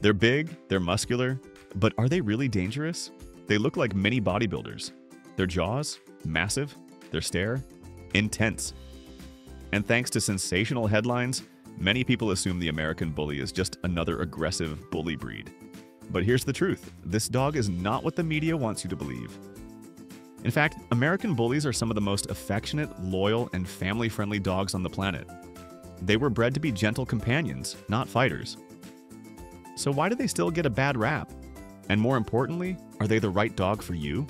They're big, they're muscular, but are they really dangerous? They look like mini bodybuilders. Their jaws? Massive. Their stare? Intense. And thanks to sensational headlines, many people assume the American Bully is just another aggressive bully breed. But here's the truth. This dog is not what the media wants you to believe. In fact, American Bullies are some of the most affectionate, loyal, and family-friendly dogs on the planet. They were bred to be gentle companions, not fighters. So why do they still get a bad rap? And more importantly, are they the right dog for you?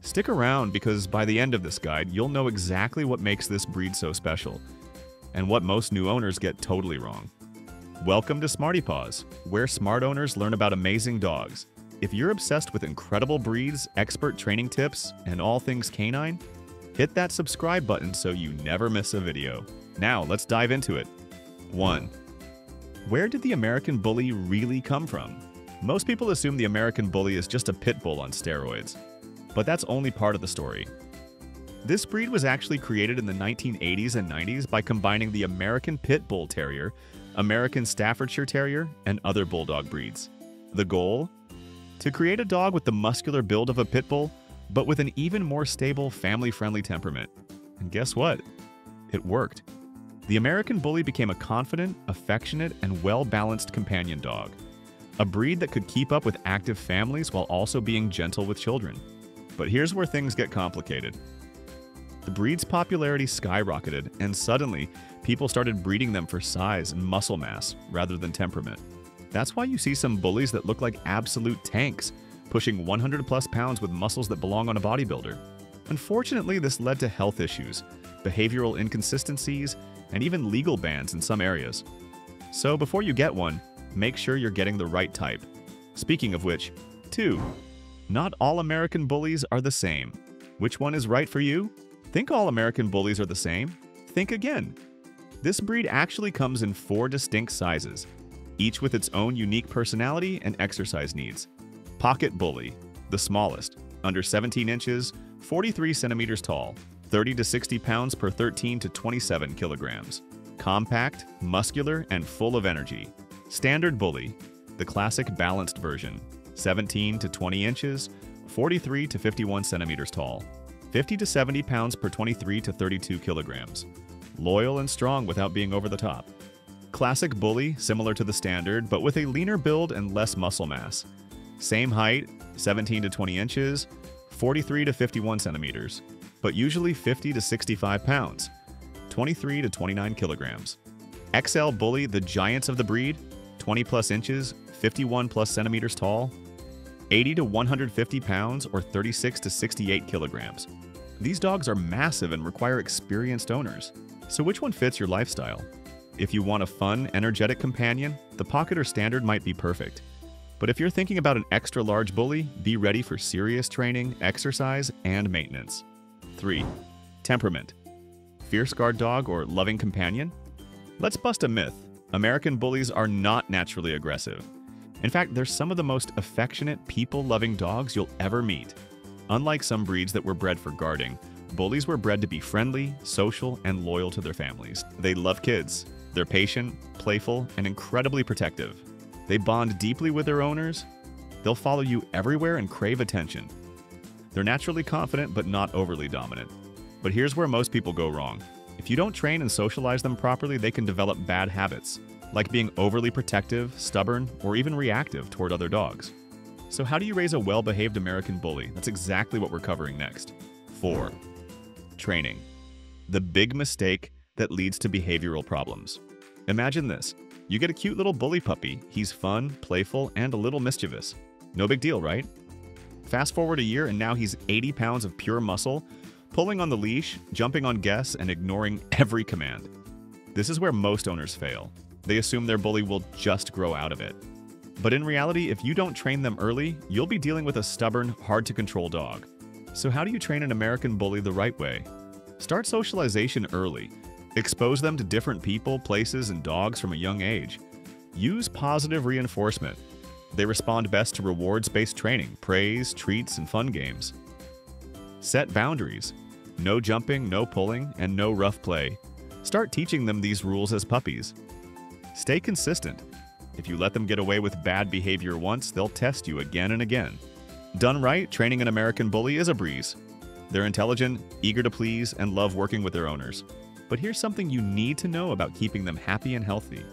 Stick around because by the end of this guide, you'll know exactly what makes this breed so special and what most new owners get totally wrong. Welcome to Smarty Paws, where smart owners learn about amazing dogs. If you're obsessed with incredible breeds, expert training tips, and all things canine, hit that subscribe button so you never miss a video. Now, let's dive into it. 1. Where did the American Bully really come from? Most people assume the American Bully is just a pit bull on steroids, but that's only part of the story. This breed was actually created in the 1980s and 90s by combining the American Pit Bull Terrier, American Staffordshire Terrier, and other bulldog breeds. The goal? To create a dog with the muscular build of a pit bull, but with an even more stable, family-friendly temperament. And guess what? It worked. The American Bully became a confident, affectionate, and well-balanced companion dog. A breed that could keep up with active families while also being gentle with children. But here's where things get complicated. The breed's popularity skyrocketed, and suddenly, people started breeding them for size and muscle mass rather than temperament. That's why you see some bullies that look like absolute tanks, pushing 100+ pounds with muscles that belong on a bodybuilder. Unfortunately, this led to health issues, behavioral inconsistencies, and even legal bans in some areas. So before you get one, make sure you're getting the right type. Speaking of which, 2. Not all American Bullies are the same. Which one is right for you? Think all American Bullies are the same? Think again. This breed actually comes in 4 distinct sizes, each with its own unique personality and exercise needs. Pocket Bully, the smallest, under 17 inches, 43 centimeters tall, 30 to 60 pounds per 13 to 27 kilograms. Compact, muscular, and full of energy. Standard Bully, the classic balanced version, 17 to 20 inches, 43 to 51 centimeters tall, 50 to 70 pounds per 23 to 32 kilograms. Loyal and strong without being over the top. Classic Bully, similar to the standard, but with a leaner build and less muscle mass. Same height, 17 to 20 inches, 43 to 51 centimeters, but usually 50 to 65 pounds, 23 to 29 kilograms. XL Bully, the giants of the breed, 20+ inches, 51+ centimeters tall, 80 to 150 pounds or 36 to 68 kilograms. These dogs are massive and require experienced owners. So which one fits your lifestyle? If you want a fun, energetic companion, the Pocket or Standard might be perfect. But if you're thinking about an extra large bully, be ready for serious training, exercise, and maintenance. 3. Temperament. Fierce guard dog or loving companion? Let's bust a myth. American Bullies are not naturally aggressive. In fact, they're some of the most affectionate, people-loving dogs you'll ever meet. Unlike some breeds that were bred for guarding, Bullies were bred to be friendly, social, and loyal to their families. They love kids. They're patient, playful, and incredibly protective. They bond deeply with their owners. They'll follow you everywhere and crave attention. They're naturally confident but not overly dominant. But here's where most people go wrong. If you don't train and socialize them properly, they can develop bad habits, like being overly protective, stubborn, or even reactive toward other dogs. So how do you raise a well-behaved American Bully? That's exactly what we're covering next. 4. Training. The big mistake that leads to behavioral problems. Imagine this. You get a cute little bully puppy. He's fun, playful, and a little mischievous. No big deal, right? Fast forward a year and now he's 80 pounds of pure muscle, pulling on the leash, jumping on guests, and ignoring every command. This is where most owners fail. They assume their bully will just grow out of it. But in reality, if you don't train them early, you'll be dealing with a stubborn, hard-to-control dog. So how do you train an American Bully the right way? Start socialization early. Expose them to different people, places, and dogs from a young age. Use positive reinforcement. They respond best to rewards-based training, praise, treats, and fun games. Set boundaries. No jumping, no pulling, and no rough play. Start teaching them these rules as puppies. Stay consistent. If you let them get away with bad behavior once, they'll test you again and again. Done right, training an American Bully is a breeze. They're intelligent, eager to please, and love working with their owners. But here's something you need to know about keeping them happy and healthy.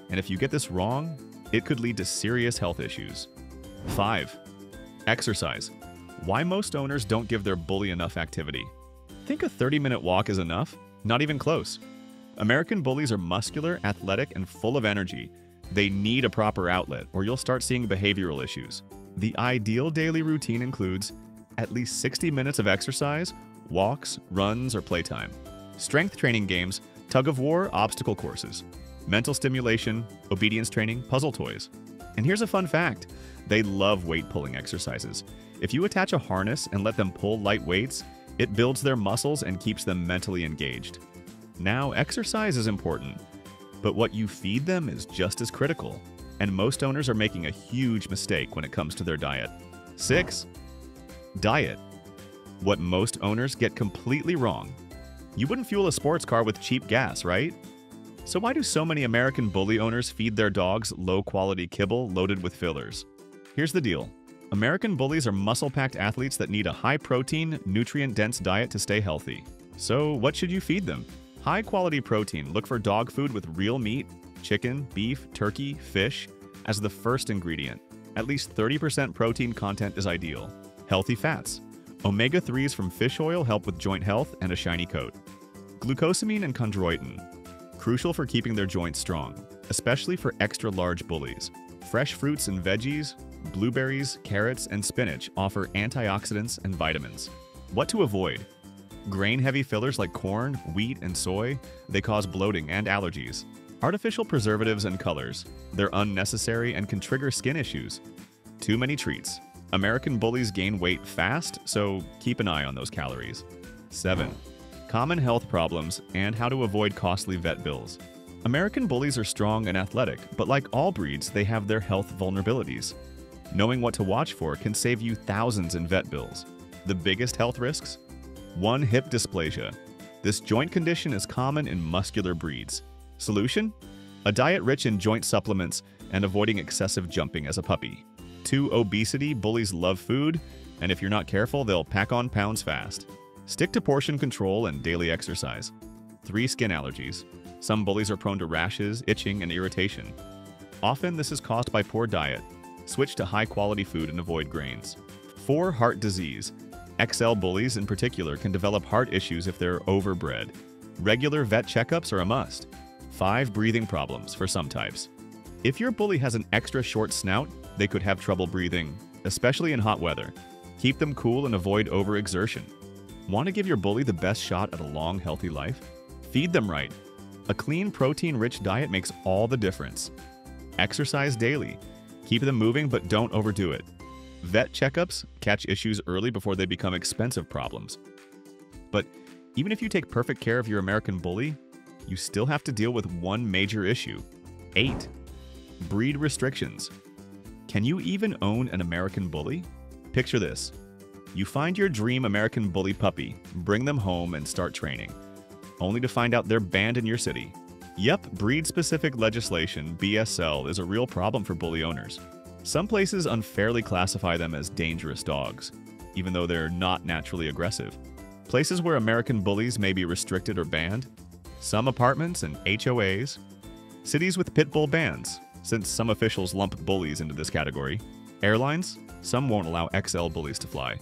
And if you get this wrong, it could lead to serious health issues. 5. Exercise. Why most owners don't give their bully enough activity. Think a 30-minute walk is enough? Not even close. American Bullies are muscular, athletic, and full of energy. They need a proper outlet, or you'll start seeing behavioral issues. The ideal daily routine includes at least 60 minutes of exercise, walks, runs, or playtime. Strength training games, tug-of-war, obstacle courses. Mental stimulation, obedience training, puzzle toys. And here's a fun fact. They love weight-pulling exercises. If you attach a harness and let them pull light weights, it builds their muscles and keeps them mentally engaged. Now, exercise is important, but what you feed them is just as critical, and most owners are making a huge mistake when it comes to their diet. 6. Diet. What most owners get completely wrong. You wouldn't fuel a sports car with cheap gas, right? So why do so many American Bully owners feed their dogs low-quality kibble loaded with fillers? Here's the deal. American Bullies are muscle-packed athletes that need a high-protein, nutrient-dense diet to stay healthy. So what should you feed them? High-quality protein. Look for dog food with real meat, chicken, beef, turkey, fish as the first ingredient. At least 30% protein content is ideal. Healthy fats. Omega-3s from fish oil help with joint health and a shiny coat. Glucosamine and chondroitin. Crucial for keeping their joints strong, especially for extra-large bullies. Fresh fruits and veggies, blueberries, carrots, and spinach offer antioxidants and vitamins. What to avoid? Grain-heavy fillers like corn, wheat, and soy, they cause bloating and allergies. Artificial preservatives and colors, they're unnecessary and can trigger skin issues. Too many treats. American Bullies gain weight fast, so keep an eye on those calories. 7. Common health problems and how to avoid costly vet bills. American Bullies are strong and athletic, but like all breeds, they have their health vulnerabilities. Knowing what to watch for can save you thousands in vet bills. The biggest health risks? 1. Hip dysplasia. This joint condition is common in muscular breeds. Solution? A diet rich in joint supplements and avoiding excessive jumping as a puppy. 2. Obesity. Bullies love food, and if you're not careful, they'll pack on pounds fast. Stick to portion control and daily exercise. 3. Skin allergies. Some bullies are prone to rashes, itching, and irritation. Often, this is caused by poor diet. Switch to high-quality food and avoid grains. 4. Heart disease. XL bullies in particular can develop heart issues if they're overbred. Regular vet checkups are a must. 5. Breathing problems for some types. If your bully has an extra short snout, they could have trouble breathing, especially in hot weather. Keep them cool and avoid overexertion. Want to give your bully the best shot at a long, healthy life? Feed them right. A clean, protein-rich diet makes all the difference. Exercise daily. Keep them moving, but don't overdo it. Vet checkups catch issues early before they become expensive problems. But even if you take perfect care of your American Bully, you still have to deal with one major issue. 8. Breed restrictions. Can you even own an American Bully? Picture this. You find your dream American Bully puppy, bring them home, and start training, only to find out they're banned in your city. Yep, breed-specific legislation, BSL, is a real problem for bully owners. Some places unfairly classify them as dangerous dogs, even though they're not naturally aggressive. Places where American Bullies may be restricted or banned. Some apartments and HOAs. Cities with pit bull bans, since some officials lump bullies into this category. Airlines, some won't allow XL bullies to fly.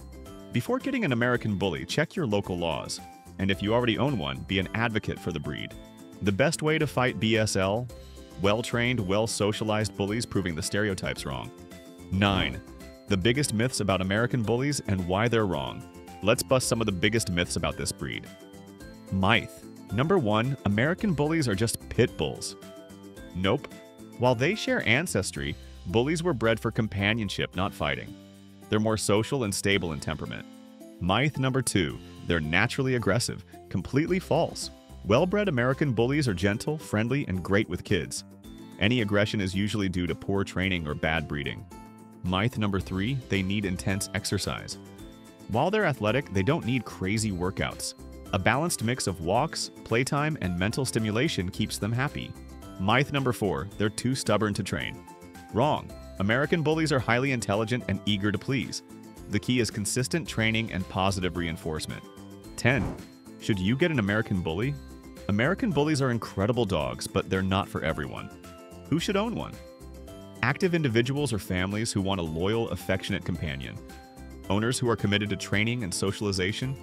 Before getting an American Bully, check your local laws. And if you already own one, be an advocate for the breed. The best way to fight BSL? Well-trained, well-socialized bullies proving the stereotypes wrong. 9. The biggest myths about American Bullies and why they're wrong. Let's bust some of the biggest myths about this breed. Myth. Number 1. American Bullies are just pit bulls. Nope. While they share ancestry, bullies were bred for companionship, not fighting. They're more social and stable in temperament. Myth number 2. They're naturally aggressive. Completely false. Well-bred American Bullies are gentle, friendly, and great with kids. Any aggression is usually due to poor training or bad breeding. Myth number 3. They need intense exercise. While they're athletic, they don't need crazy workouts. A balanced mix of walks, playtime, and mental stimulation keeps them happy. Myth number 4, they're too stubborn to train. Wrong. American Bullies are highly intelligent and eager to please. The key is consistent training and positive reinforcement. 10. Should you get an American Bully? American Bullies are incredible dogs, but they're not for everyone. Who should own one? Active individuals or families who want a loyal, affectionate companion. Owners who are committed to training and socialization.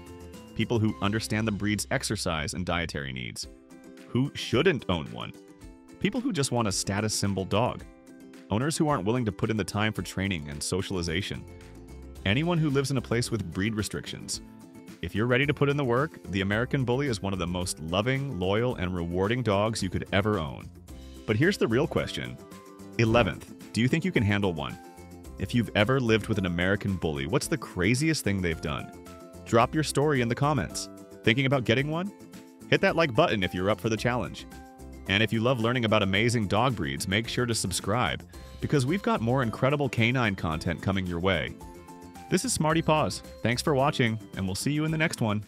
People who understand the breed's exercise and dietary needs. Who shouldn't own one? People who just want a status symbol dog. Owners who aren't willing to put in the time for training and socialization. Anyone who lives in a place with breed restrictions. If you're ready to put in the work, the American Bully is one of the most loving, loyal, and rewarding dogs you could ever own. But here's the real question. 11th, do you think you can handle one? If you've ever lived with an American Bully, what's the craziest thing they've done? Drop your story in the comments. Thinking about getting one? Hit that like button if you're up for the challenge. And if you love learning about amazing dog breeds, make sure to subscribe, because we've got more incredible canine content coming your way. This is Smarty Paws. Thanks for watching, and we'll see you in the next one.